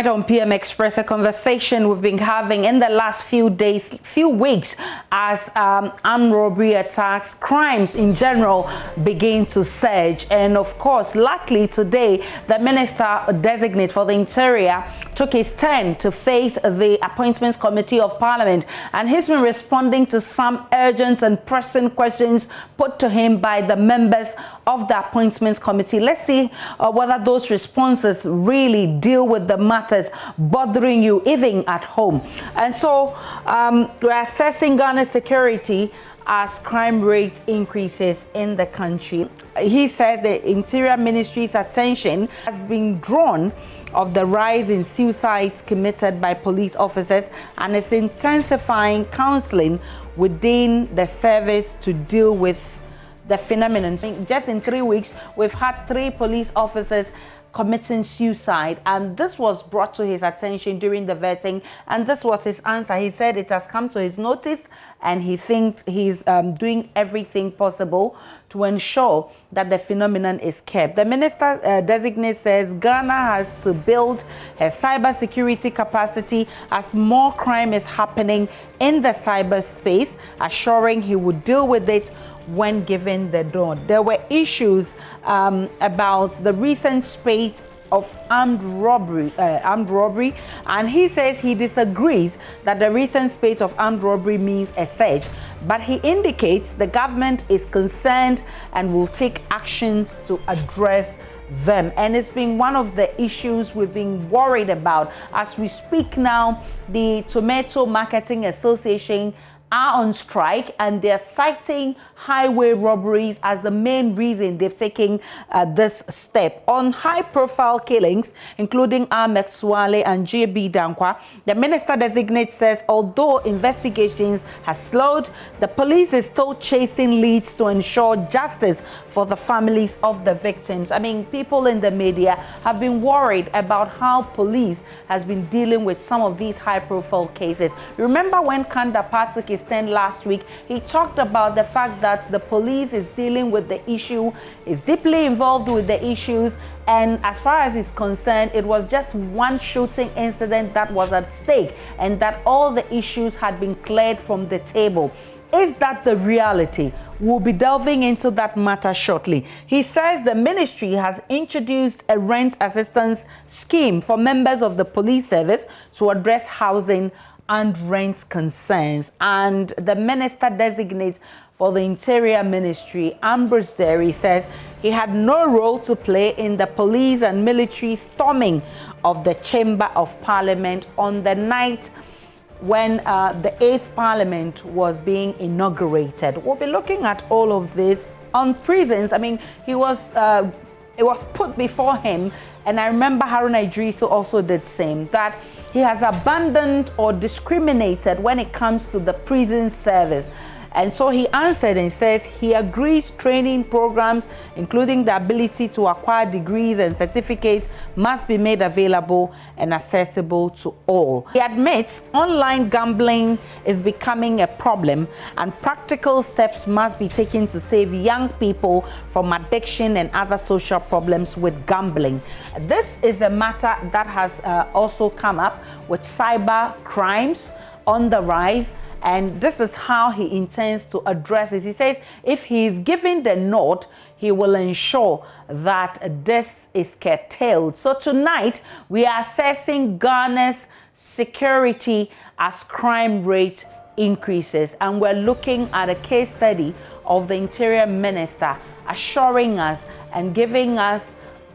On PM Express, a conversation we've been having in the last few weeks, as armed robbery attacks, crimes in general begin to surge. And of course, luckily today, the Minister Designate for the Interior took his turn to face the Appointments Committee of Parliament, and he's been responding to some urgent and pressing questions put to him by the members of the Appointments Committee. Let's see whether those responses really deal with the matters bothering you even at home. And so we're assessing Ghana's security as crime rate increases in the country. He said the Interior Ministry's attention has been drawn of the rise in suicides committed by police officers and is intensifying counseling within the service to deal with the phenomenon. Just in 3 weeks, we've had 3 police officers committing suicide, and this was brought to his attention during the vetting, and this was his answer. He said it has come to his notice and he thinks he's doing everything possible to ensure that the phenomenon is kept. The minister designate says Ghana has to build her cybersecurity capacity as more crime is happening in the cyberspace, assuring he would deal with it when given the nod. There were issues about the recent spate of armed robbery, and he says he disagrees that the recent spate of armed robbery means a surge, but he indicates the government is concerned and will take actions to address them. And it's been one of the issues we've been worried about. As we speak now, the Tomato Marketing Association are on strike, and they're citing highway robberies as the main reason they've taken this step. On high-profile killings, including Ahmed Suale and J.B. Dankwa, the minister designate says although investigations have slowed, the police is still chasing leads to ensure justice for the families of the victims. I mean, people in the media have been worried about how police has been dealing with some of these high-profile cases. Remember when Kandapa took his stand last week, he talked about the fact that the police is dealing with the issue, is deeply involved with the issues, and as far as he's concerned, it was just one shooting incident that was at stake, and that all the issues had been cleared from the table. Is that the reality? We'll be delving into that matter shortly. He says the ministry has introduced a rent assistance scheme for members of the police service to address housing and rent concerns. And the minister designates for the Interior Ministry, Analyst There, says he had no role to play in the police and military storming of the Chamber of Parliament on the night when the 8th Parliament was being inaugurated. We'll be looking at all of this on prisons. I mean, it was put before him, and I remember Haruna Idrisu also did the same, that he has abandoned or discriminated when it comes to the prison service. And so he answered and says he agrees training programs, including the ability to acquire degrees and certificates, must be made available and accessible to all. He admits online gambling is becoming a problem and practical steps must be taken to save young people from addiction and other social problems with gambling. This is a matter that has also come up with cyber crimes on the rise. And this is how he intends to address it. He says if he is given the nod, he will ensure that this is curtailed. So tonight, we are assessing Ghana's security as crime rate increases. And we're looking at a case study of the Interior Minister assuring us and giving us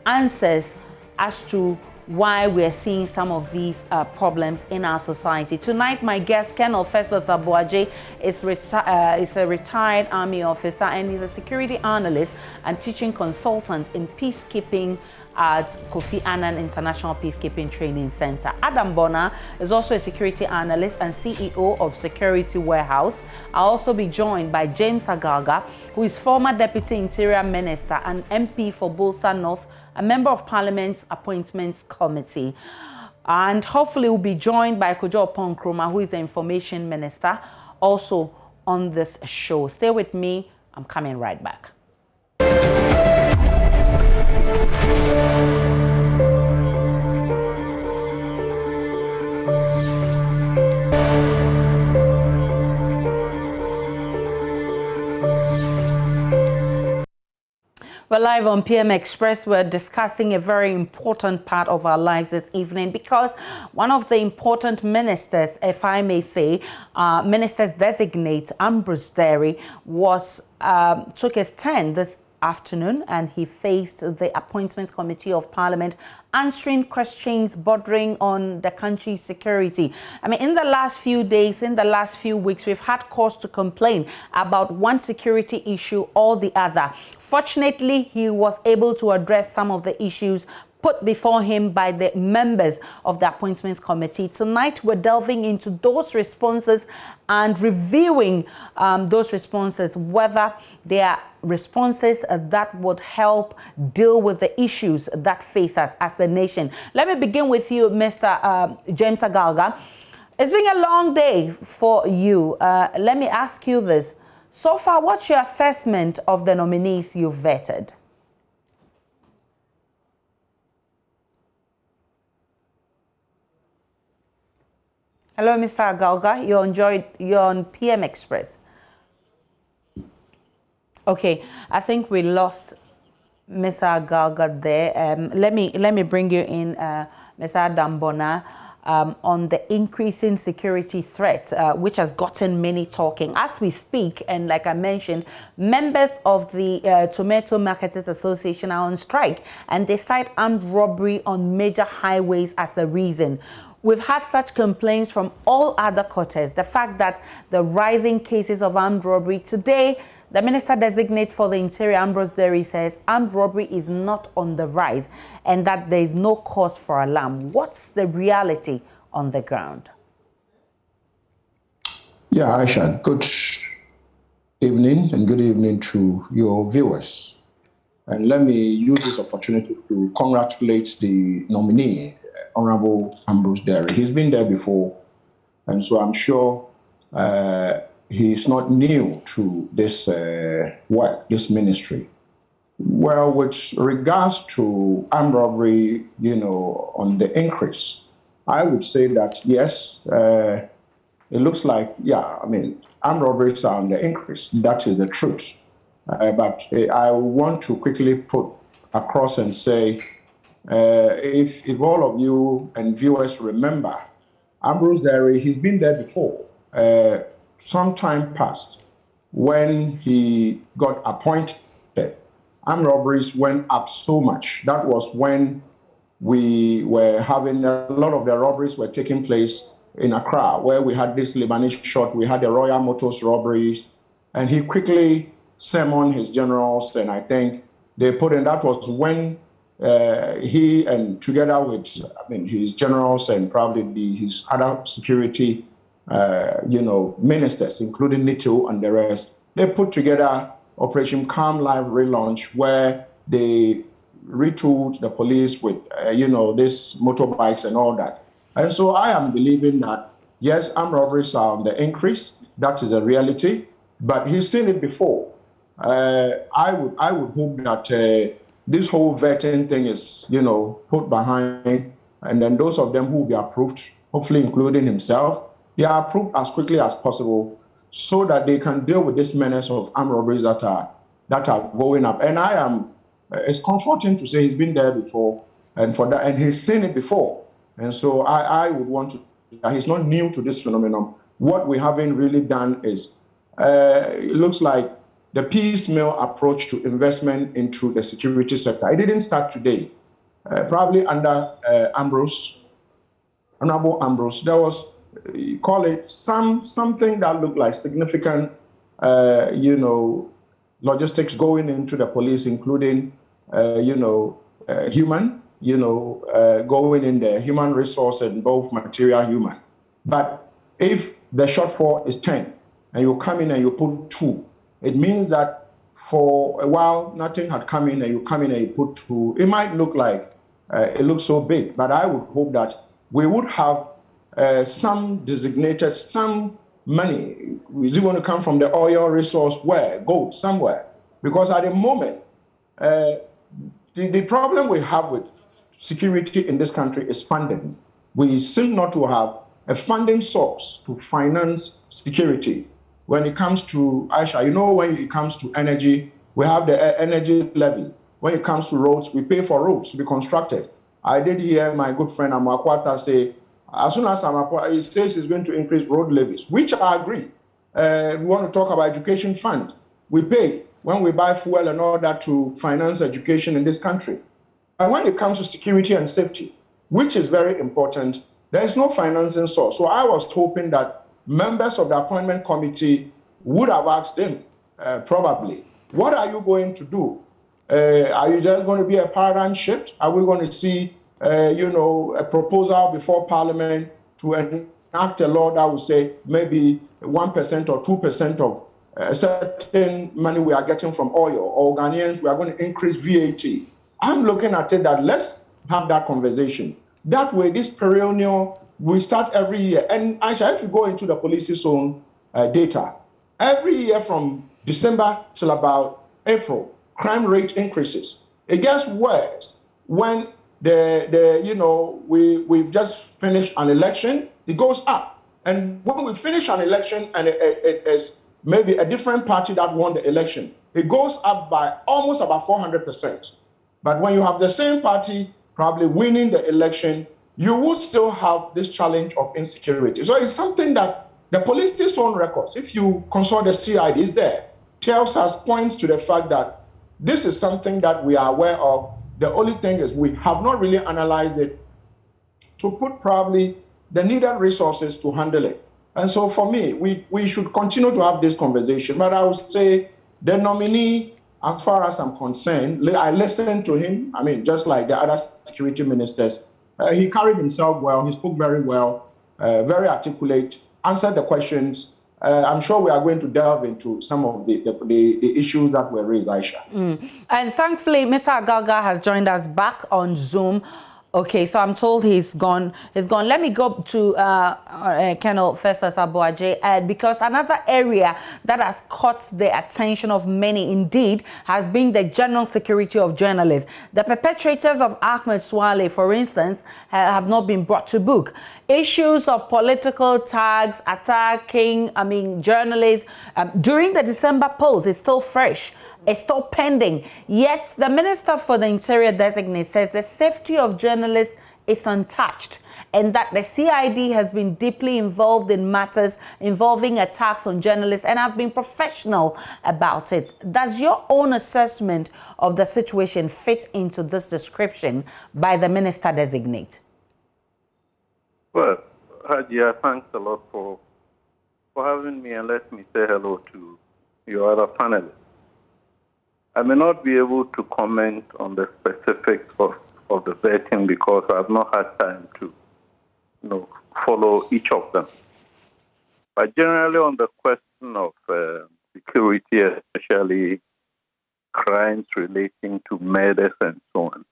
answers as to why we're seeing some of these problems in our society. Tonight, my guest, Colonel Festus Abuaje, is a retired Army officer, and he's a security analyst and teaching consultant in peacekeeping at Kofi Annan International Peacekeeping Training Center. Adam BONAA is also a security analyst and CEO of Security Warehouse. I'll also be joined by James Agalga, who is former Deputy Interior Minister and MP for Bolsa North, a member of Parliament's Appointments Committee. And hopefully we'll be joined by Kojo Nkrumah, who is the Information Minister, also on this show. Stay with me. I'm coming right back. We're live on PM Express. We're discussing a very important part of our lives this evening because one of the important ministers, if I may say, ministers designate Analyst There took his turn this afternoon, and he faced the Appointments Committee of Parliament answering questions bordering on the country's security. I mean, in the last few days, in the last few weeks, we've had cause to complain about one security issue or the other. Fortunately, he was able to address some of the issues put before him by the members of the Appointments Committee. Tonight, we're delving into those responses and reviewing those responses, whether they are responses that would help deal with the issues that face us as a nation. Let me begin with you, Mr. James Agalga. It's been a long day for you. Let me ask you this. So far, what's your assessment of the nominees you've vetted? Hello, Mr. Agalga. You're on PM Express. Okay, I think we lost Mr. Agalga there. Let me bring you in, Mr. BONAA, on the increasing security threat, which has gotten many talking as we speak. And like I mentioned, members of the Tomato Marketers Association are on strike, and they cite armed robbery on major highways as a reason. We've had such complaints from all other quarters. The fact that the rising cases of armed robbery today, the Minister Designate for the Interior, Analyst There, says armed robbery is not on the rise and that there is no cause for alarm. What's the reality on the ground? Yeah, Aisha, good evening and good evening to your viewers. And let me use this opportunity to congratulate the nominee, Honorable Analyst There. He's been there before, and so I'm sure he's not new to this work, this ministry. Well, with regards to armed robbery, on the increase, I would say that yes, it looks like, armed robberies are on the increase. That is the truth. But I want to quickly put across and say, if all of you and viewers remember, Analyst There, he's been there before, some time past, when he got appointed. Armed robberies went up so much. That was when we were having a lot of the robberies were taking place in Accra, where we had this Lebanese shot, we had the Royal Motors robberies, and he quickly summoned his generals, and I think they put in, that was when he, and together with his generals and probably his other security ministers, including NATO and the rest, they put together Operation Calm Live Relaunch, where they retooled the police with these motorbikes and all that. And so I am believing that yes, armed robberies are on the increase. That is a reality, but he's seen it before. I would hope that this whole vetting thing is, put behind, and then those of them who will be approved, hopefully including himself, they are approved as quickly as possible so that they can deal with this menace of armed robberies that are going up. And it's comforting to say he's been there before, and for that, and he's seen it before. And so I would want to, he's not new to this phenomenon. What we haven't really done is, it looks like the piecemeal approach to investment into the security sector. It didn't start today. Probably under Honorable Ambrose, there was, call it something that looked like significant, logistics going into the police, including, human, going in the human resource and both material human. But if the shortfall is 10 and you come in and you put 2, it means that for a while, nothing had come in and you come in and you put 2. It might look like it looks so big, but I would hope that we would have some designated, some money. Is it going to come from the oil resource? Where? Gold, somewhere. Because at the moment, the problem we have with security in this country is funding. We seem not to have a funding source to finance security. When it comes to, Aisha, when it comes to energy, we have the energy levy. When it comes to roads, we pay for roads to be constructed. I did hear my good friend Amakwata say, as soon as he says he's going to increase road levies, which I agree. We want to talk about education fund. We pay when we buy fuel and all that to finance education in this country. And when it comes to security and safety, which is very important, there is no financing source. So I was hoping that members of the appointment committee would have asked him, probably, what are you going to do? Are you just going to be a paradigm shift? Are we going to see, a proposal before Parliament to enact a law that will say maybe 1% or 2% of certain money we are getting from oil, or Ghanaians, we are going to increase VAT? I'm looking at it that let's have that conversation. That way, this perennial, we start every year. And Aisha, if you go into the police's own data, every year from December till about April, crime rate increases. It gets worse when we've just finished an election, it goes up. And when we finish an election and it is maybe a different party that won the election, it goes up by almost about 400%. But when you have the same party probably winning the election, you would still have this challenge of insecurity. So it's something that the police's own records, if you consult the CID, is there, tells us, points to the fact that this is something that we are aware of. The only thing is we have not really analyzed it to put probably the needed resources to handle it. And so for me, we should continue to have this conversation. But I would say the nominee, as far as I'm concerned, I listened to him. I mean, just like the other security ministers, he carried himself well. He spoke very well, very articulate, answered the questions. I'm sure we are going to delve into some of the issues that were raised, Aisha. And thankfully, Mr. Agalga has joined us back on Zoom. Okay, so I'm told he's gone. Let me go to Colonel Festus Aboagye, because another area that has caught the attention of many indeed has been the general security of journalists. The perpetrators of Ahmed Swale, for instance, have not been brought to book. Issues of political tags, attacking, journalists during the December polls is still fresh. It's still pending. Yet the Minister for the Interior designate says the safety of journalists is untouched, and that the CID has been deeply involved in matters involving attacks on journalists and have been professional about it. Does your own assessment of the situation fit into this description by the Minister designate? Well, Hajia, thanks a lot for having me, and let me say hello to your other panelists. I may not be able to comment on the specifics of the vetting because I have not had time to follow each of them. But generally on the question of security, especially crimes relating to murders and so on,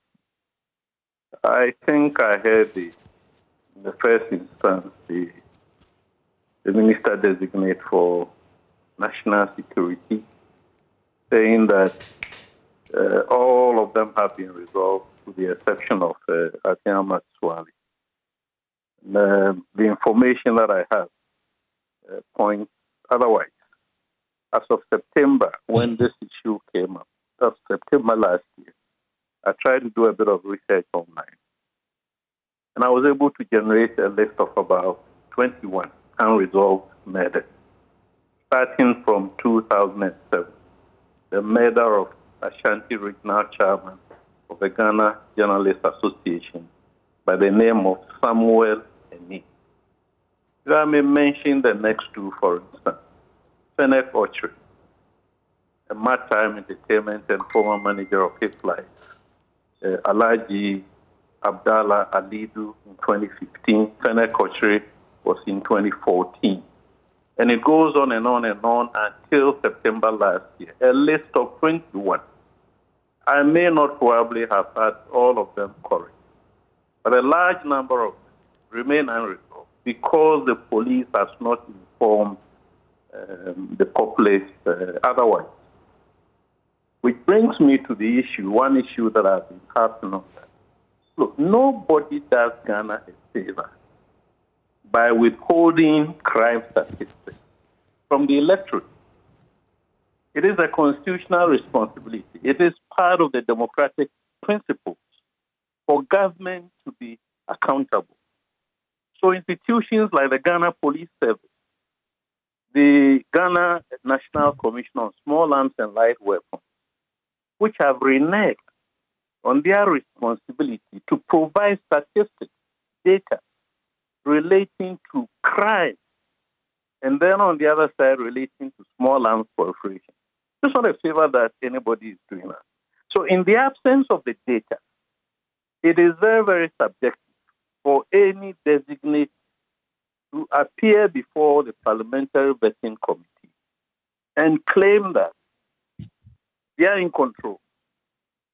I think I heard in the first instance the Minister designate for National Security saying that all of them have been resolved with the exception of Ahmed Swale. The information that I have points otherwise. As of September, when this issue came up, that's September last year, I tried to do a bit of research online. And I was able to generate a list of about 21 unresolved murders, starting from 2007. The murder of Ashanti Regional Chairman of the Ghana Journalists Association by the name of Samuel Eni. If I may mention the next two, for instance, Fennec Ochre, a maritime entertainment and former manager of Hit Life, Alhaji Abdallah Alidu in 2015, Fennec Ochre was in 2014. And it goes on and on and on until September last year. A list of 21. I may not probably have had all of them correct, but a large number of them remain unresolved because the police has not informed the populace otherwise. Which brings me to the issue, one issue that I've been harping on. Look, nobody does Ghana a favor by withholding crime statistics from the electorate. It is a constitutional responsibility. It is part of the democratic principles for government to be accountable. So institutions like the Ghana Police Service, the Ghana National Commission on Small Arms and Light Weapons, which have reneged on their responsibility to provide statistics, data relating to crime, and then on the other side relating to small arms proliferation. It's not a favor that anybody is doing that. So in the absence of the data, it is very, very subjective for any designate to appear before the Parliamentary Vetting Committee and claim that they are in control.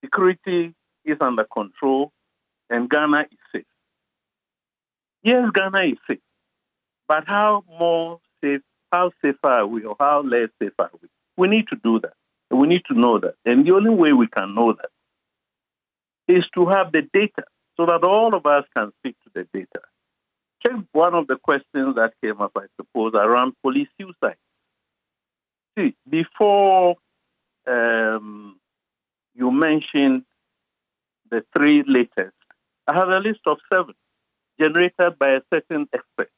Security is under control and Ghana is safe. Yes, Ghana is safe, but how more safe, how safer are we or how less safe are we? We need to do that. We need to know that. And the only way we can know that is to have the data so that all of us can speak to the data. Check one of the questions that came up, I suppose, around police suicide. See, before you mentioned the three latest, I have a list of 7 generated by a certain expert.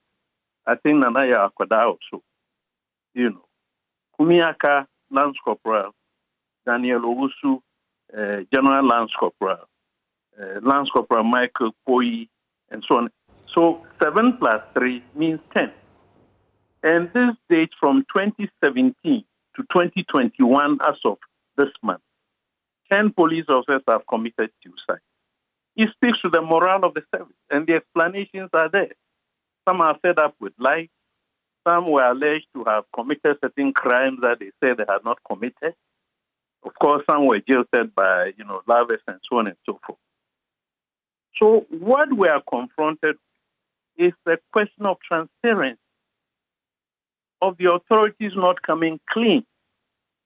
I think Nanaya Akwada also. You know, Kumiaka, Lance Corporal, Daniel Owusu, General Lance Corporal, Michael Poi, and so on. So 7 plus 3 means 10. And this date from 2017 to 2021 as of this month, 10 police officers have committed suicide. It speaks to the morale of the service, and the explanations are there. Some are fed up with life. Some were alleged to have committed certain crimes that they said they had not committed. Of course, some were jailed by, lovers and so on and so forth. So what we are confronted with is the question of transparency, of the authorities not coming clean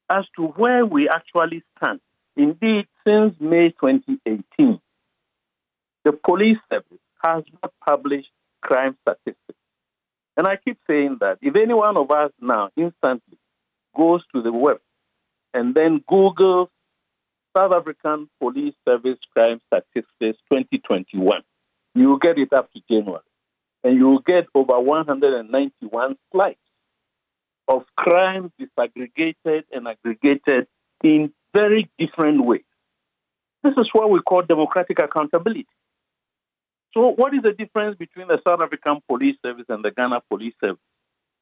as to where we actually stand. Indeed, since May 2018, the police service has not published crime statistics. And I keep saying that if any one of us now instantly goes to the web and then Googles South African Police Service crime statistics 2021, you will get it up to January. And you will get over 191 slides of crimes disaggregated and aggregated in very different ways. This is what we call democratic accountability. So what is the difference between the South African Police Service and the Ghana Police Service?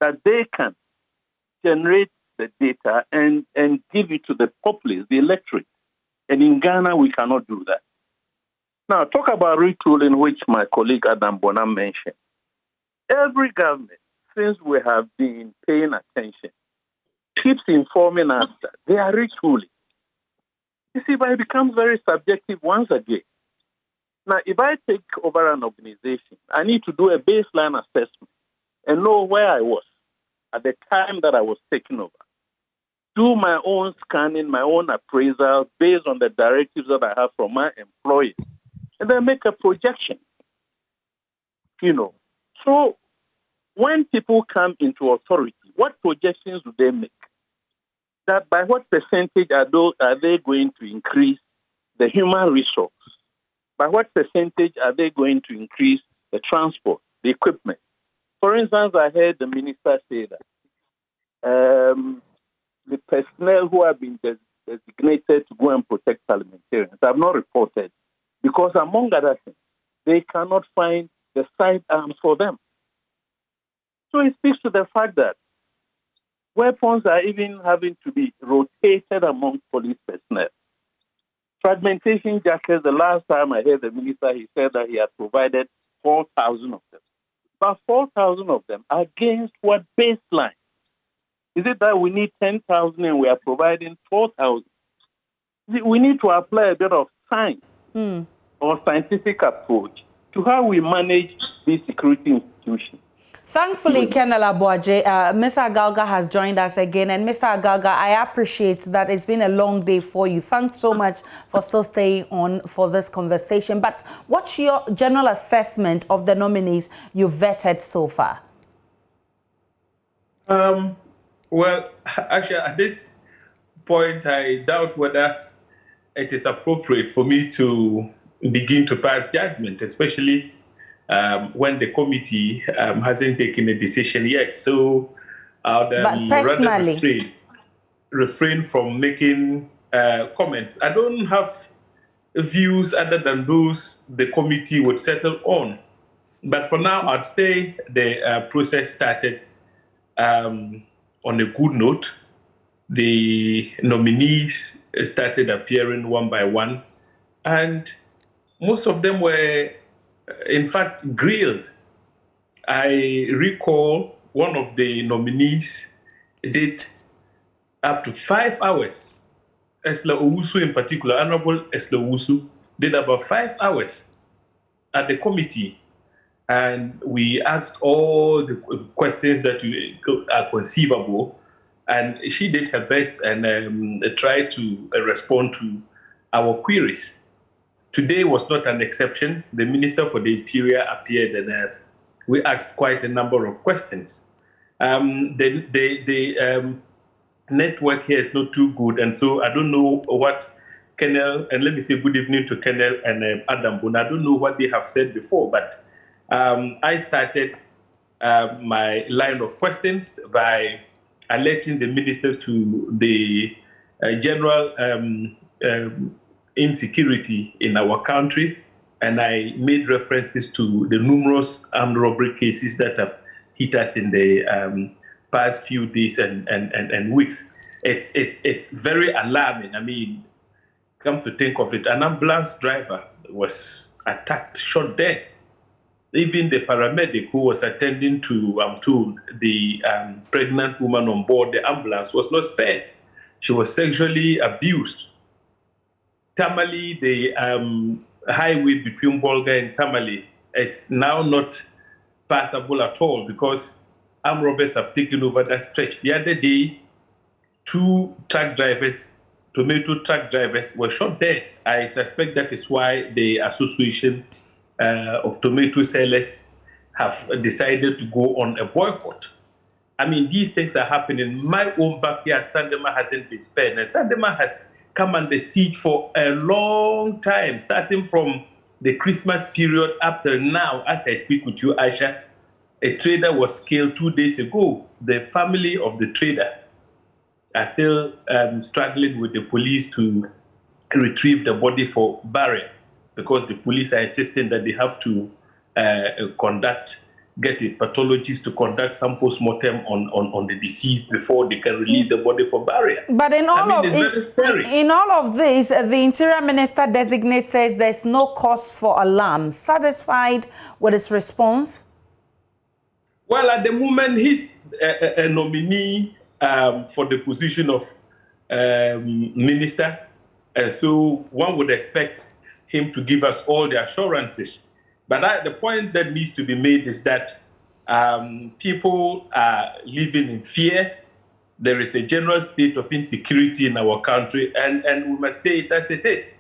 That they can generate the data and give it to the populace, the electorate. And in Ghana, we cannot do that. Now, talk about retooling, which my colleague Adam BONAA mentioned. Every government, since we have been paying attention, keeps informing us that they are retooling. You see, but it becomes very subjective once again. Now, if I take over an organization, I need to do a baseline assessment and know where I was at the time that I was taking over. Do my own scanning, my own appraisal based on the directives that I have from my employers, and then make a projection. So when people come into authority, what projections do they make? That by what percentage are they going to increase the human resource? By what percentage are they going to increase the transport, the equipment? For instance, I heard the minister say that the personnel who have been designated to go and protect parliamentarians have not reported because, among other things, they cannot find the sidearms for them. So it speaks to the fact that weapons are even having to be rotated among police personnel. Fragmentation jackets, the last time I heard the minister, he said that he had provided 4,000 of them. But 4,000 of them against what baseline? Is it that we need 10,000 and we are providing 4,000? We need to apply a bit of science or scientific approach to how we manage these security institutions. Thankfully, Colonel Abuaje, Mr. Agalga has joined us again. And Mr. Agalga, I appreciate that it's been a long day for you. Thanks so much for still staying on for this conversation. But what's your general assessment of the nominees you've vetted so far? Well, actually, at this point, I doubt whether it is appropriate for me to begin to pass judgment, especially when the committee hasn't taken a decision yet. So I'd rather refrain from making comments. I don't have views other than those the committee would settle on. But for now, I'd say the process started on a good note. The nominees started appearing one by one, and most of them were, in fact, grilled. I recall one of the nominees did up to 5 hours. Esla Owusu in particular, Honorable Esla Owusu, did about 5 hours at the committee. And we asked all the questions that are conceivable. And she did her best and tried to respond to our queries. Today was not an exception. The Minister for the Interior appeared and we asked quite a number of questions. The network here is not too good, and so I don't know what Colonel, and let me say good evening to Colonel and Adam Boone. I don't know what they have said before, but I started my line of questions by alerting the Minister to the general insecurity in our country, and I made references to the numerous armed robbery cases that have hit us in the past few days and weeks. It's very alarming. I mean, come to think of it, an ambulance driver was attacked, shot dead. Even the paramedic who was attending to, I'm told, the pregnant woman on board the ambulance was not spared. She was sexually abused. Tamale, the highway between Bolga and Tamale, is now not passable at all because armed robbers have taken over that stretch. The other day, 2 truck drivers, tomato truck drivers, were shot dead. I suspect that is why the Association of Tomato Sellers have decided to go on a boycott. I mean, these things are happening. My own backyard, Sandema, hasn't been spared. And Sandema has come under siege for a long time, starting from the Christmas period up till now. As I speak with you, Aisha, a trader was killed 2 days ago. The family of the trader are still struggling with the police to retrieve the body for burial because the police are insisting that they have to get a pathologist to conduct some post-mortem on the deceased before they can release the body for burial. But in all of this, the Interior Minister designate says there's no cause for alarm. Satisfied with his response? Well, at the moment, he's a nominee for the position of minister. So one would expect him to give us all the assurances. But the point that needs to be made is that people are living in fear. There is a general state of insecurity in our country, and we must say it as it is.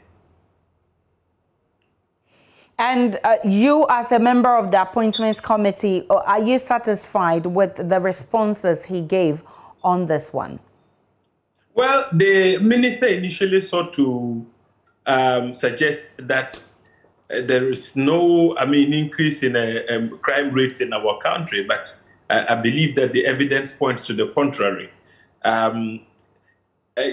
And you, as a member of the Appointments Committee, are you satisfied with the responses he gave on this one? Well, the minister initially sought to suggest that there is no, increase in crime rates in our country, but I believe that the evidence points to the contrary.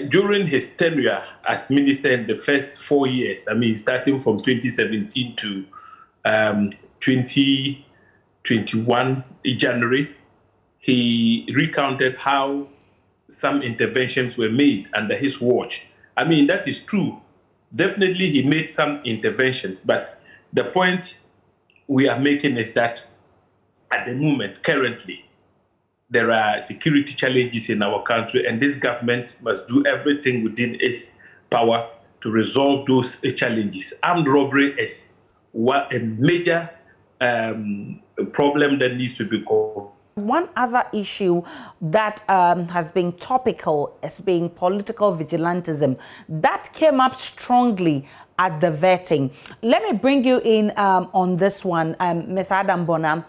During his tenure as minister in the first 4 years, starting from 2017 to 2021 January, he recounted how some interventions were made under his watch. That is true. Definitely, he made some interventions, but the point we are making is that at the moment, currently, there are security challenges in our country, and this government must do everything within its power to resolve those challenges. Armed robbery is a major problem that needs to be solved. One other issue that has been topical is being political vigilantism. That came up strongly at the vetting. Let me bring you in on this one, Ms. Adam BONAA.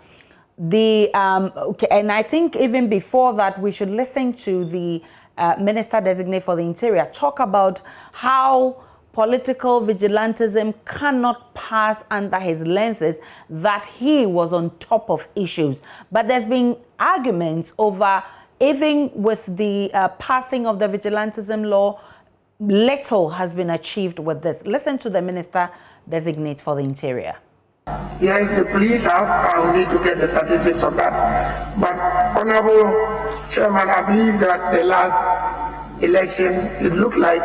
Okay, and I think even before that, we should listen to the Minister Designate for the Interior talk about how political vigilantism cannot pass under his lenses, that he was on top of issues. But there's been arguments over, even with the passing of the vigilantism law, little has been achieved with this. Listen to the Minister Designate for the Interior. Yes, the police have, I will need to get the statistics on that. But, Honorable Chairman, I believe that the last election, it looked like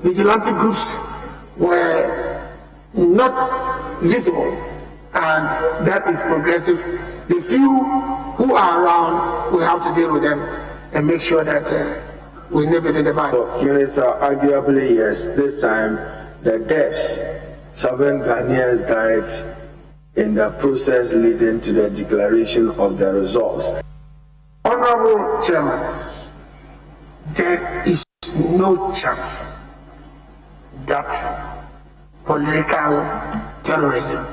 vigilante groups were not visible, and that is progressive. The few who are around, we have to deal with them and make sure that we nip it in the bud. Minister, arguably, yes, this time the deaths, 7 Ghanaians died in the process leading to the declaration of the results. Honorable Chairman, there is no chance that political terrorism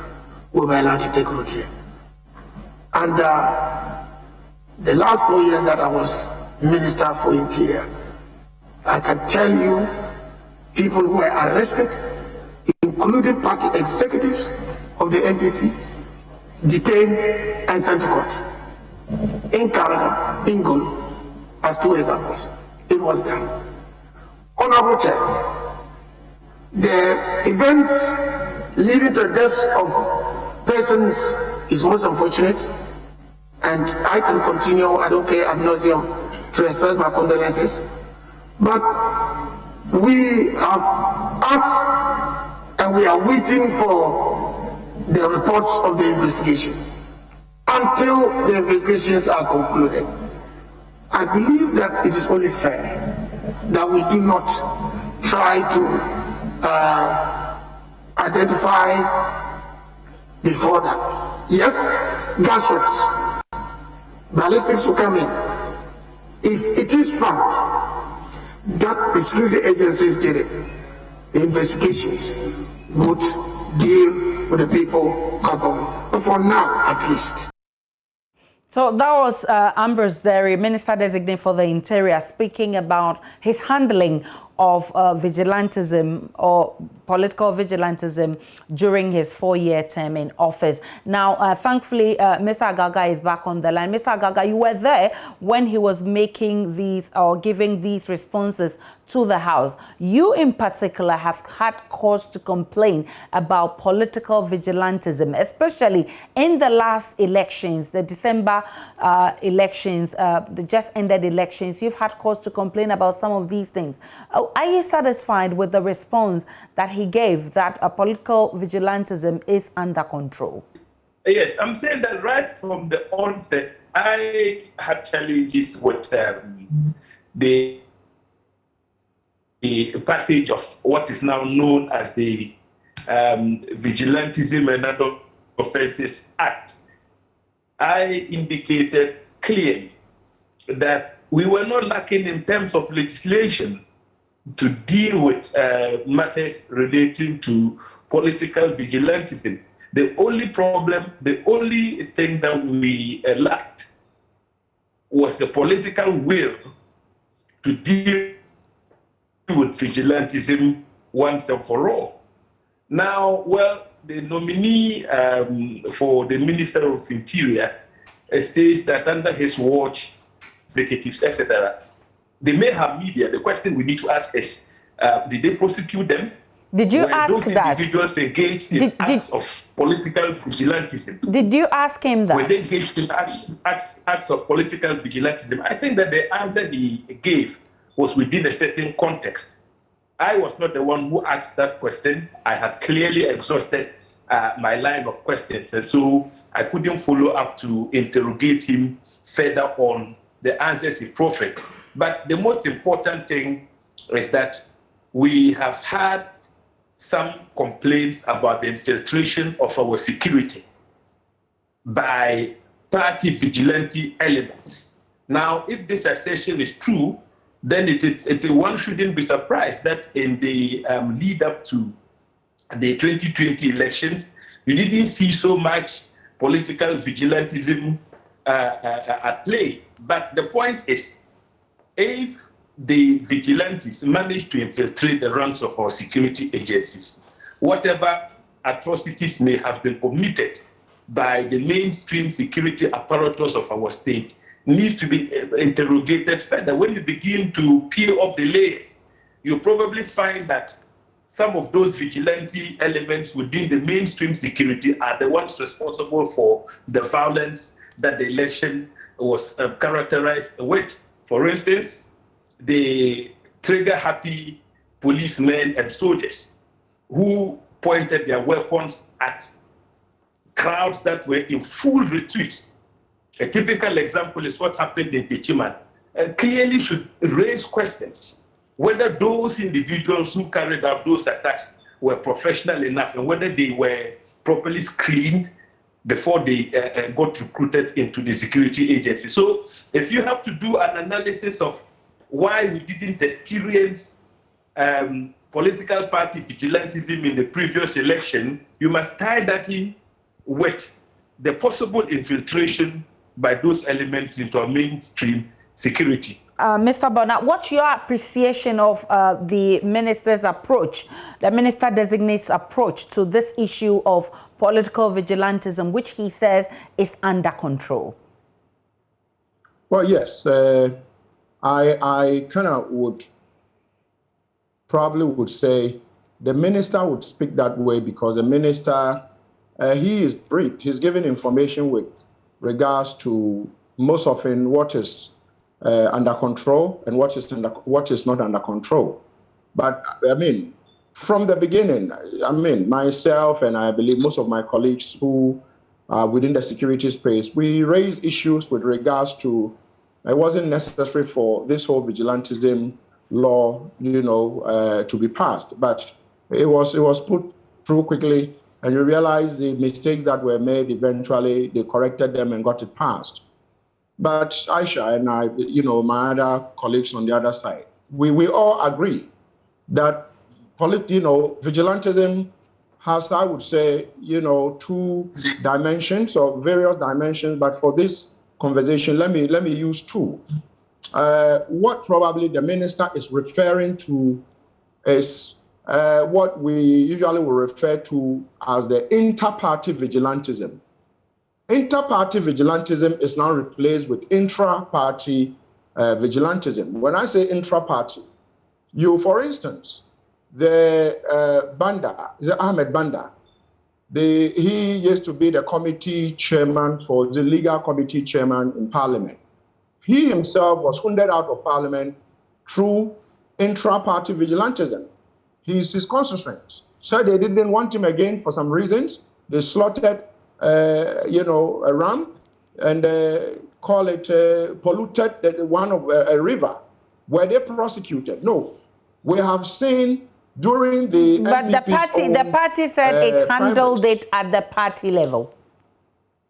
will be allowed to take root here. Under the last 4 years that I was Minister for Interior, I can tell you people who were arrested, including party executives of the NPP, detained and sent to court. In Canada, in Gulu, as 2 examples. It was done. Honorable Chair, the events leading to the deaths of persons is most unfortunate, and I can continue, I don't care, ad nauseum, to express my condolences. But we have asked and we are waiting for the reports of the investigation. Until the investigations are concluded, I believe that it is only fair that we do not try to identify before that. Yes, gunshots, ballistics will come in. If it is found that the security agencies did it, the investigations would deal with the people culpable. But for now, at least. So that was Ambrose Derry, Minister Designate for the Interior, speaking about his handling of vigilantism or political vigilantism during his 4-year term in office. Now, thankfully, Mr. Agaga is back on the line. Mr. Agaga, you were there when he was making these or giving these responses to the House. You in particular have had cause to complain about political vigilantism, especially in the last elections, the December elections, the just ended elections. You've had cause to complain about some of these things. Are you satisfied with the response that he gave, that political vigilantism is under control? Yes, I'm saying that right from the onset, I had challenges with the passage of what is now known as the Vigilantism and Other Offences Act. I indicated clearly that we were not lacking in terms of legislation to deal with matters relating to political vigilantism. The only problem, the only thing that we lacked was the political will to deal with vigilantism once and for all. Now, well, the nominee for the Minister of Interior states that under his watch, executives, etc., they may have media. The question we need to ask is, did they prosecute them? Did you ask those that? Individuals engaged in acts of political vigilantism? Did you ask him that? Were they engaged in acts of political vigilantism? I think that the answer he gave was within a certain context. I was not the one who asked that question. I had clearly exhausted my line of questions, and so I couldn't follow up to interrogate him further on the answers he proffered. But the most important thing is that we have had some complaints about the infiltration of our security by party vigilante elements. Now, if this assertion is true, then one shouldn't be surprised that in the lead up to the 2020 elections, you didn't see so much political vigilantism at play. But the point is, if the vigilantes managed to infiltrate the ranks of our security agencies. Whatever atrocities may have been committed by the mainstream security apparatus of our state needs to be interrogated further. When you begin to peel off the layers, you'll probably find that some of those vigilante elements within the mainstream security are the ones responsible for the violence that the election was characterized with. For instance, the trigger-happy policemen and soldiers who pointed their weapons at crowds that were in full retreat. A typical example is what happened in Techiman. Clearly should raise questions whether those individuals who carried out those attacks were professional enough and whether they were properly screened before they got recruited into the security agency. So if you have to do an analysis of why we didn't experience political party vigilantism in the previous election, you must tie that in with the possible infiltration by those elements into our mainstream security. Mr. BONAA, what's your appreciation of the minister's approach, the minister designate's approach to this issue of political vigilantism, which he says is under control? Well, yes, I kind of would say the minister would speak that way because the minister, he is briefed. He's given information with regards to most often what is under control and what is not under control. But I mean, from the beginning, I mean, myself and I believe most of my colleagues who are within the security space, we raised issues with regards to it wasn't necessary for this whole vigilantism law, to be passed, but it was put through quickly, and you realize the mistakes that were made. Eventually, they corrected them and got it passed. But Aisha and I, my other colleagues on the other side, we all agree that vigilantism has, I would say, two dimensions or various dimensions. But for this conversation, let me use two. What probably the minister is referring to is what we usually will refer to as the inter-party vigilantism. Inter-party vigilantism is now replaced with intra-party vigilantism. When I say intra-party, for instance, the Banda, is it Ahmed Banda? He used to be the committee chairman for the legal committee chairman in Parliament. He himself was hunted out of Parliament through intra-party vigilantism. His constituents said they didn't want him again for some reasons. They slaughtered, a ram and call it polluted one of a river. Were they prosecuted? No. We have seen during the but the party said it handled it at the party level.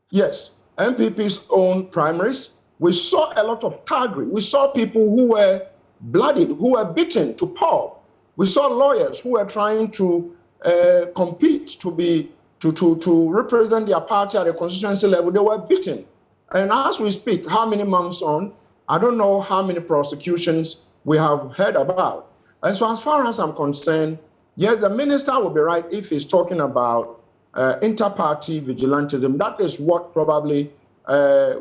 Yes, MPP's own primaries. We saw a lot of thuggery. We saw people who were bloodied, who were beaten to pulp. We saw lawyers who were trying to compete to represent their party at the constituency level. They were beaten. And as we speak, how many months on, I don't know how many prosecutions we have heard about. And so as far as I'm concerned, yes, the minister will be right if he's talking about inter-party vigilantism. That is what probably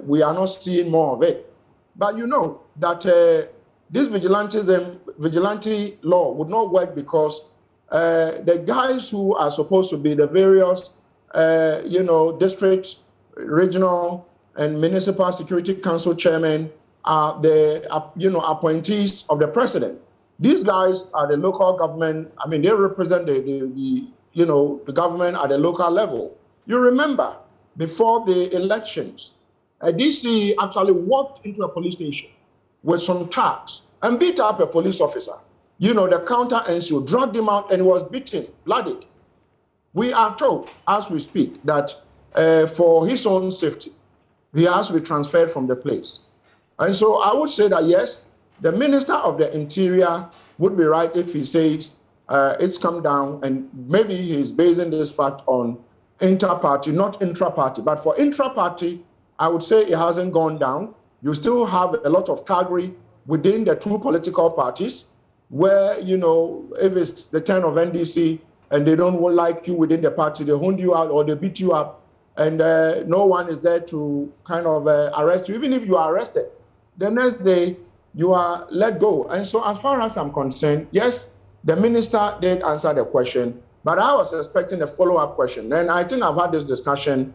we are not seeing more of it. But you know that this vigilante law would not work because the guys who are supposed to be the various, district, regional, and municipal security council chairmen are the, appointees of the president. These guys are the local government. I mean, they represent the government at the local level. You remember, before the elections, a DC actually walked into a police station with some tags and beat up a police officer. The counter NCO dragged him out and he was beaten, bloodied. We are told, as we speak, that for his own safety, he has to be transferred from the place. And so I would say that, yes, the Minister of the Interior would be right if he says it's come down, and maybe he's basing this fact on inter-party, not intra-party. But for intra-party, I would say it hasn't gone down. You still have a lot of thuggery. within the two political parties, where, you know, if it's the turn of NDC and they don't like you within the party, they hunt you out or they beat you up, and no one is there to kind of arrest you. Even if you are arrested, the next day you are let go. And so as far as I'm concerned, yes, the minister did answer the question, but I was expecting a follow-up question. And I think I've had this discussion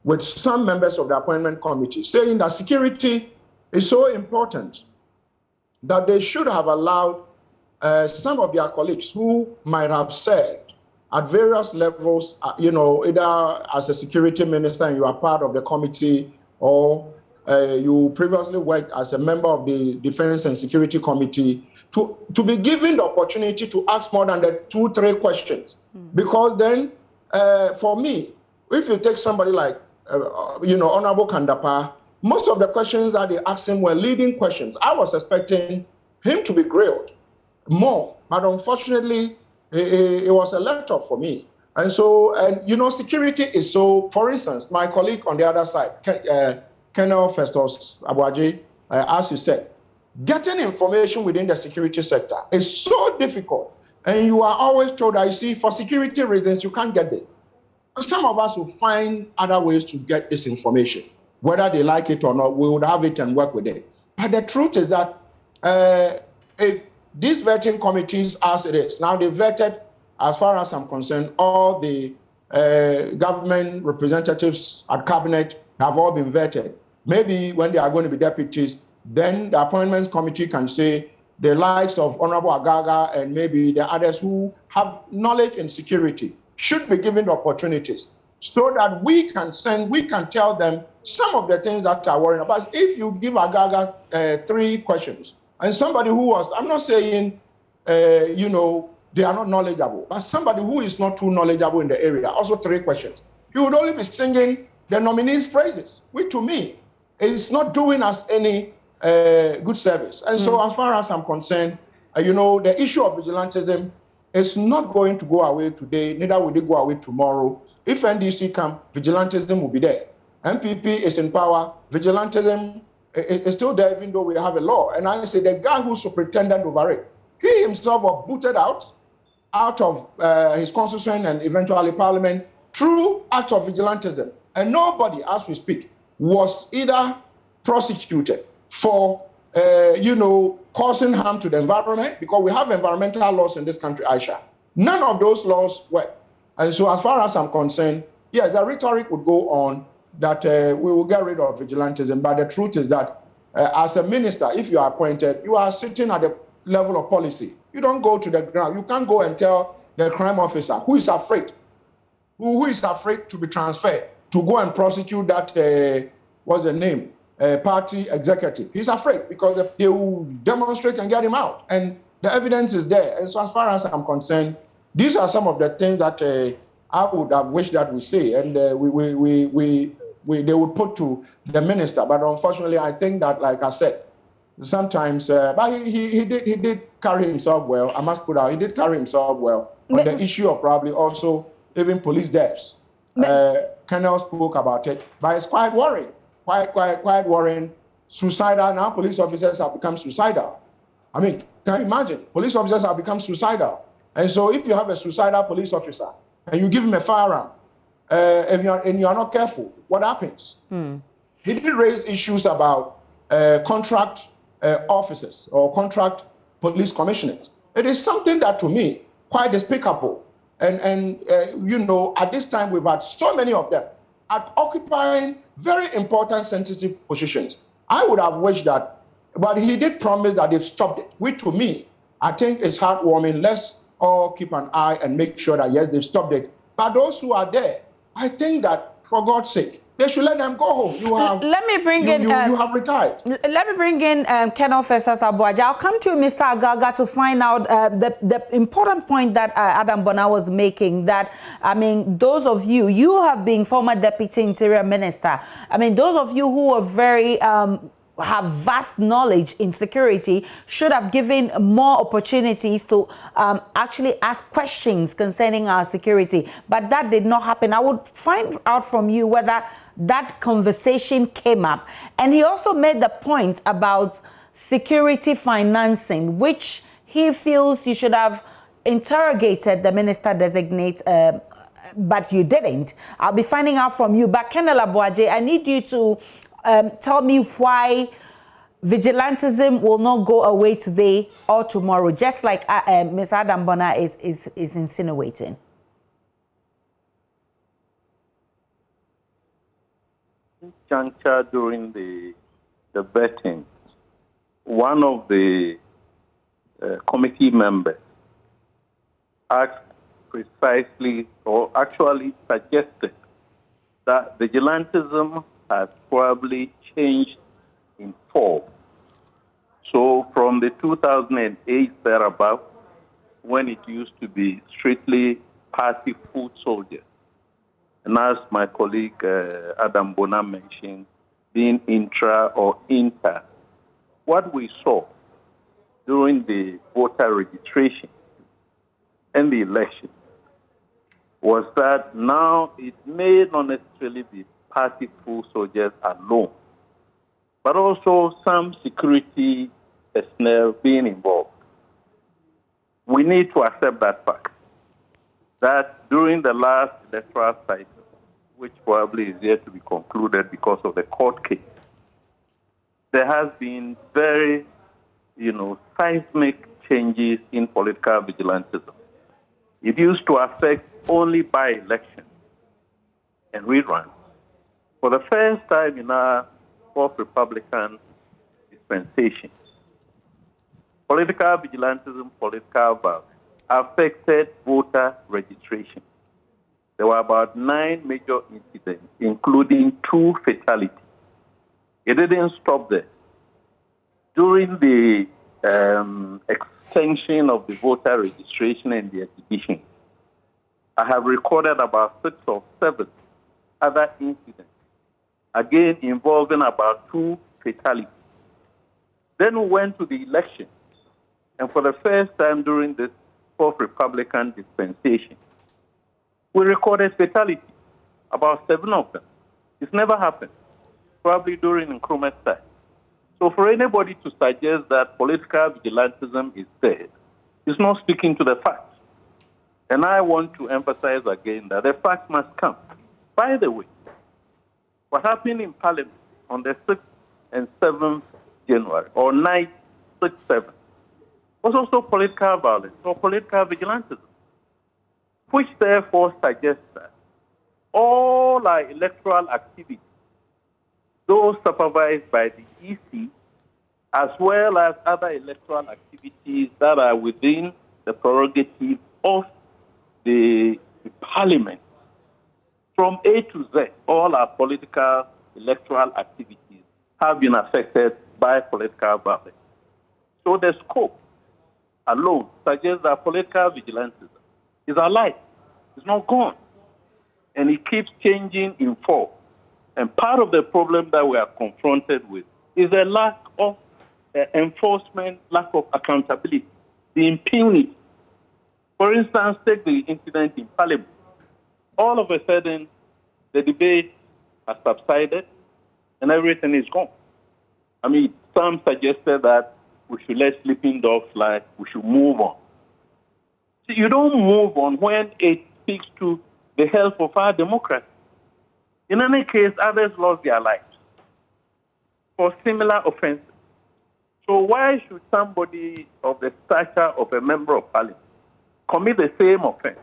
with some members of the appointment committee saying that security is so important that they should have allowed some of their colleagues who might have served at various levels, you know, either as a security minister and you are part of the committee, or you previously worked as a member of the Defense and Security Committee, to be given the opportunity to ask more than the 2-3 questions. Because then, for me, if you take somebody like, you know, Honorable Kandapa, most of the questions that they asked him were leading questions. I was expecting him to be grilled more, but unfortunately, it was a let-off for me. And so, and you know, security is so, for instance, my colleague on the other side, Colonel Festus Abuaji, as you said, getting information within the security sector is so difficult. And you are always told that, you see, for security reasons, you can't get this. Some of us will find other ways to get this information. Whether they like it or not, we would have it and work with it. But the truth is that if these vetting committees, as it is, now they vetted, as far as I'm concerned, all the government representatives at cabinet have all been vetted. Maybe when they are going to be deputies, then the appointments committee can say the likes of Honorable Agaga and maybe the others who have knowledge in security should be given the opportunities so that we can tell them some of the things that are worrying about. If you give Agaga 3 questions, and somebody who was, I'm not saying, you know, they are not knowledgeable, but somebody who is not too knowledgeable in the area, also 3 questions, you would only be singing the nominee's praises, which to me is not doing us any good service. And so as far as I'm concerned, you know, the issue of vigilantism is not going to go away today, neither will it go away tomorrow. If NDC come, vigilantism will be there. MPP is in power, vigilantism is still there, even though we have a law. And I say the guy who's superintendent over it, he himself was booted out of his constitution and eventually parliament through act of vigilantism. And nobody, as we speak, was either prosecuted for, you know, causing harm to the environment, because we have environmental laws in this country, Aisha. None of those laws work. And so as far as I'm concerned, yes, the rhetoric would go on that we will get rid of vigilantism. But the truth is that as a minister, if you are appointed, you are sitting at the level of policy. You don't go to the ground. You can't go and tell the crime officer who is afraid, who is afraid to be transferred, to go and prosecute that, what's the name, party executive. He's afraid because they will demonstrate and get him out. And the evidence is there. And so as far as I'm concerned, these are some of the things that I would have wished that we say, and they would put to the minister. But unfortunately, I think that, like I said, sometimes, but he did carry himself well. I must put out, he did carry himself well on the issue of probably also even police deaths. Colonel spoke about it, but it's quite worrying, quite worrying. Suicidal, now police officers have become suicidal. I mean, can you imagine? Police officers have become suicidal. And so if you have a suicidal police officer and you give him a firearm, and you are not careful, what happens? He did raise issues about contract officers or contract police commissioners. It is something that, to me, quite despicable. And you know, at this time, we've had so many of them occupying very important, sensitive positions. I would have wished that, but he did promise that they've stopped it, which to me, I think is heartwarming. Let's all keep an eye and make sure that, yes, they've stopped it. But those who are there, I think that, for God's sake, they should let them go home. You have, let me bring in. You have retired. Let me bring in Colonel Festus Abuaji. I'll come to you, Mr. Agaga, to find out the important point that Adam BONAA was making. That, I mean, those of you have been former Deputy Interior Minister. I mean, those of you who are very have vast knowledge in security should have given more opportunities to actually ask questions concerning our security. But that did not happen. I would find out from you whether that conversation came up. And he also made the point about security financing, which he feels you should have interrogated the minister designate, but you didn't. I'll be finding out from you. But Colonel Abuaje, I need you to tell me why vigilantism will not go away today or tomorrow, just like Ms. Adam BONAA is insinuating. Juncture during the vetting, one of the committee members asked precisely, or actually suggested, that vigilantism has probably changed in form. So from the 2008 thereabout, when it used to be strictly party foot soldiers, and as my colleague Adam BONAA mentioned, being intra or inter, what we saw during the voter registration and the election was that now it may not necessarily be party foot soldiers alone, but also some security personnel being involved. We need to accept that fact, that during the last electoral cycle, which probably is yet to be concluded because of the court case, there has been very, seismic changes in political vigilantism. It used to affect only by-election and reruns. For the first time in our fourth Republican dispensation, political vigilantism, political violence affected voter registration. There were about 9 major incidents, including 2 fatalities. It didn't stop there. During the extension of the voter registration and the exhibition, I have recorded about 6 or 7 other incidents, again involving about 2 fatalities. Then we went to the election, and for the first time during this fourth Republican dispensation, we recorded fatalities, about 7 of them. It's never happened, probably during Nkrumah's time. So for anybody to suggest that political vigilantism is dead, is not speaking to the facts. And I want to emphasize again that the facts must come. By the way, what happened in Parliament on the 6th and 7th January, or 9th, 6th, 7th, was also political violence or political vigilantism, which therefore suggests that all our electoral activities, those supervised by the EC, as well as other electoral activities that are within the prerogative of the Parliament, from A to Z, all our political electoral activities have been affected by political violence. So the scope alone suggests that political vigilantism is alive. It's not gone. And it keeps changing in form. And part of the problem that we are confronted with is a lack of enforcement, lack of accountability, the impunity. For instance, take the incident in Parliament. All of a sudden, the debate has subsided and everything is gone. I mean, some suggested that we should let sleeping dogs fly, we should move on. So you don't move on when it speaks to the health of our democracy. In any case, others lost their lives for similar offenses. So why should somebody of the stature of a member of Parliament commit the same offense?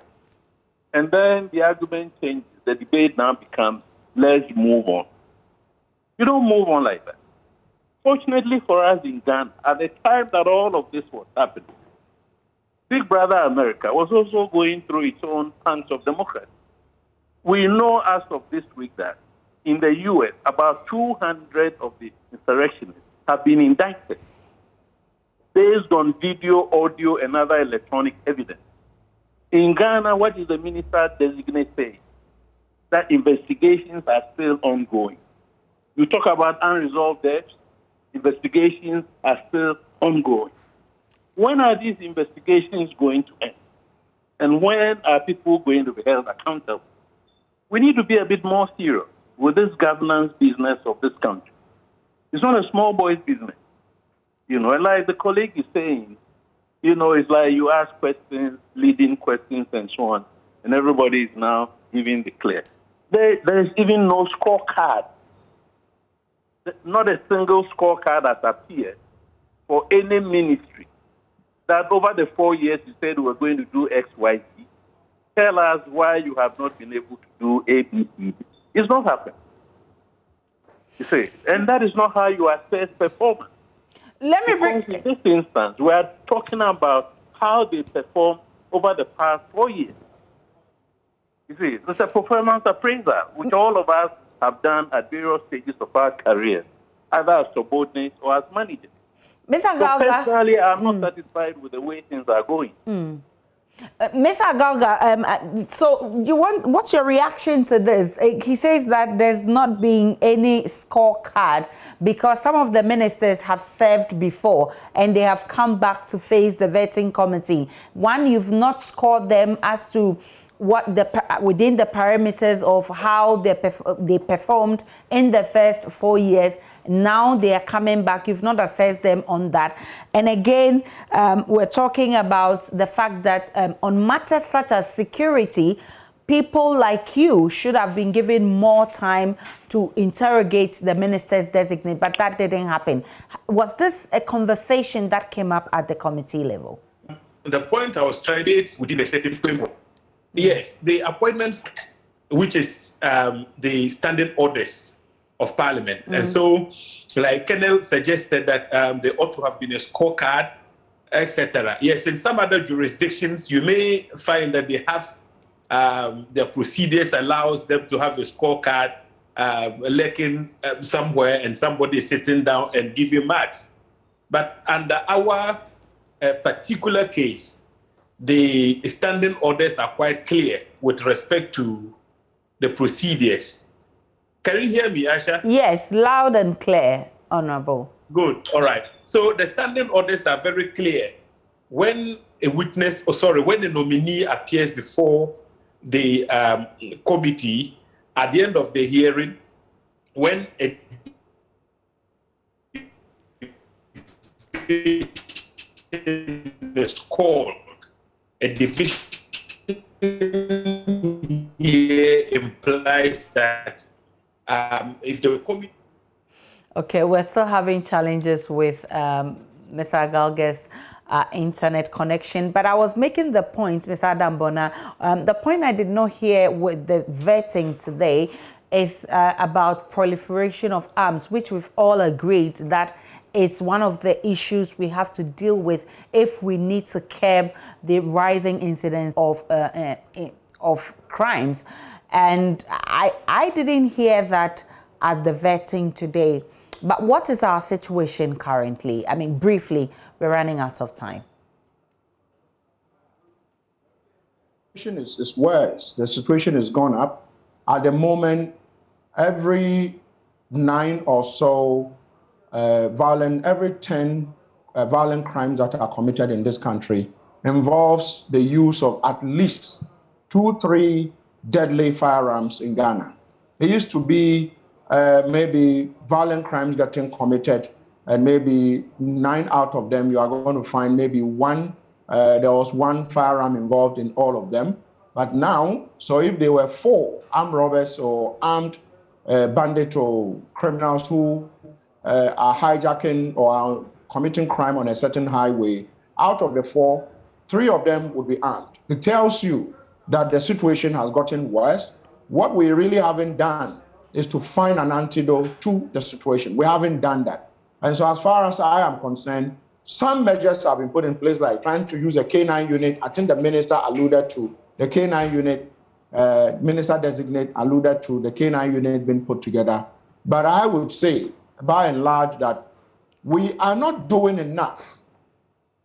And then the argument changes. The debate now becomes, let's move on. You don't move on like that. Fortunately for us in Ghana, at the time that all of this was happening, Big Brother America was also going through its own pangs of democracy. We know as of this week that in the U.S., about 200 of the insurrectionists have been indicted based on video, audio, and other electronic evidence. In Ghana, what is the minister designate saying? That investigations are still ongoing. You talk about unresolved deaths, investigations are still ongoing. When are these investigations going to end? And when are people going to be held accountable? We need to be a bit more serious with this governance business of this country. It's not a small boy's business. You know, and like the colleague is saying, you know, it's like you ask questions, leading questions, and so on, and everybody is now giving the clear. There is even no scorecard. Not a single scorecard has appeared for any ministry that over the 4 years you said we were going to do X, Y, Z. Tell us why you have not been able to do A, B, C. It's not happening. You see, and that is not how you assess performance. Let me bring... In this instance, we are talking about how they perform over the past 4 years. You see, it's a performance appraisal, which all of us have done at various stages of our career, either as subordinates or as managers. Mr. So Galga, personally, I'm not satisfied with the way things are going. Mr. Galga, so what's your reaction to this? He says that there's not been any scorecard because some of the ministers have served before and they have come back to face the vetting committee. One, you've not scored them as to what within the parameters of how they performed in the first 4 years. Now they are coming back. You've not assessed them on that. And again, we're talking about the fact that on matters such as security, people like you should have been given more time to interrogate the ministers designate, but that didn't happen. Was this a conversation that came up at the committee level? The point I was trying to it within a certain framework. Yes, the appointments, which is the standing orders of Parliament. And so, like Kennel suggested that there ought to have been a scorecard, etc. Yes, in some other jurisdictions, you may find that they have their procedures allows them to have a scorecard lurking somewhere and somebody sitting down and giving marks. But under our particular case, the standing orders are quite clear with respect to the procedures. Can you hear me, Asha? Yes, loud and clear, Honorable. Good, all right. So the standing orders are very clear. When a witness, when a nominee appears before the committee at the end of the hearing, when a is called, a division here implies that if the committee... Okay, we're still having challenges with Mr. Galga's internet connection, but I was making the point, Mr. Adam BONAA, the point I did not hear with the vetting today is about proliferation of arms, which we've all agreed that it's one of the issues we have to deal with if we need to curb the rising incidence of crimes. And I didn't hear that at the vetting today. But what is our situation currently? I mean, briefly, we're running out of time. The situation is worse. The situation has gone up. At the moment, every 9 or so every 10 violent crimes that are committed in this country involves the use of at least 2-3 deadly firearms in Ghana. It used to be maybe violent crimes getting committed, and maybe 9 out of them you are going to find maybe one, there was one firearm involved in all of them. But now, so if there were 4 armed robbers or armed bandits or criminals who are hijacking or are committing crime on a certain highway, out of the 4, 3 of them would be armed. It tells you that the situation has gotten worse. What we really haven't done is to find an antidote to the situation. We haven't done that. And so as far as I am concerned, some measures have been put in place, like trying to use a K9 unit. I think the minister alluded to the K9 unit, minister designate alluded to the K9 unit being put together. But I would say, by and large, that we are not doing enough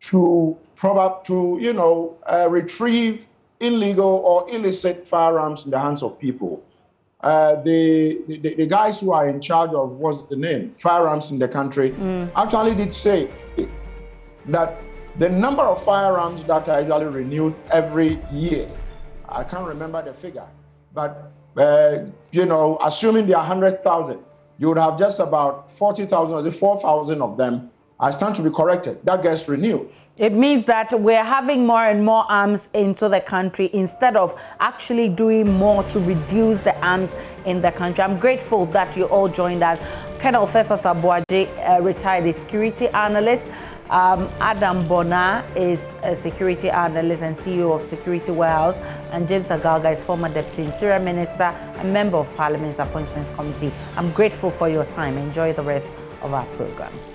to retrieve illegal or illicit firearms in the hands of people. The guys who are in charge of, what's the name, firearms in the country, actually did say that the number of firearms that are usually renewed every year, I can't remember the figure, but assuming there are 100,000, you would have just about 40,000 or 4,000 of them I stand to be corrected. That gets renewed. It means that we're having more and more arms into the country instead of actually doing more to reduce the arms in the country. I'm grateful that you all joined us. Colonel Festus Abuaje, retired security analyst. Adam BONAA is a security analyst and CEO of Security Warehouse. And James Agalga is former Deputy Interior Minister and member of Parliament's Appointments Committee. I'm grateful for your time. Enjoy the rest of our programs.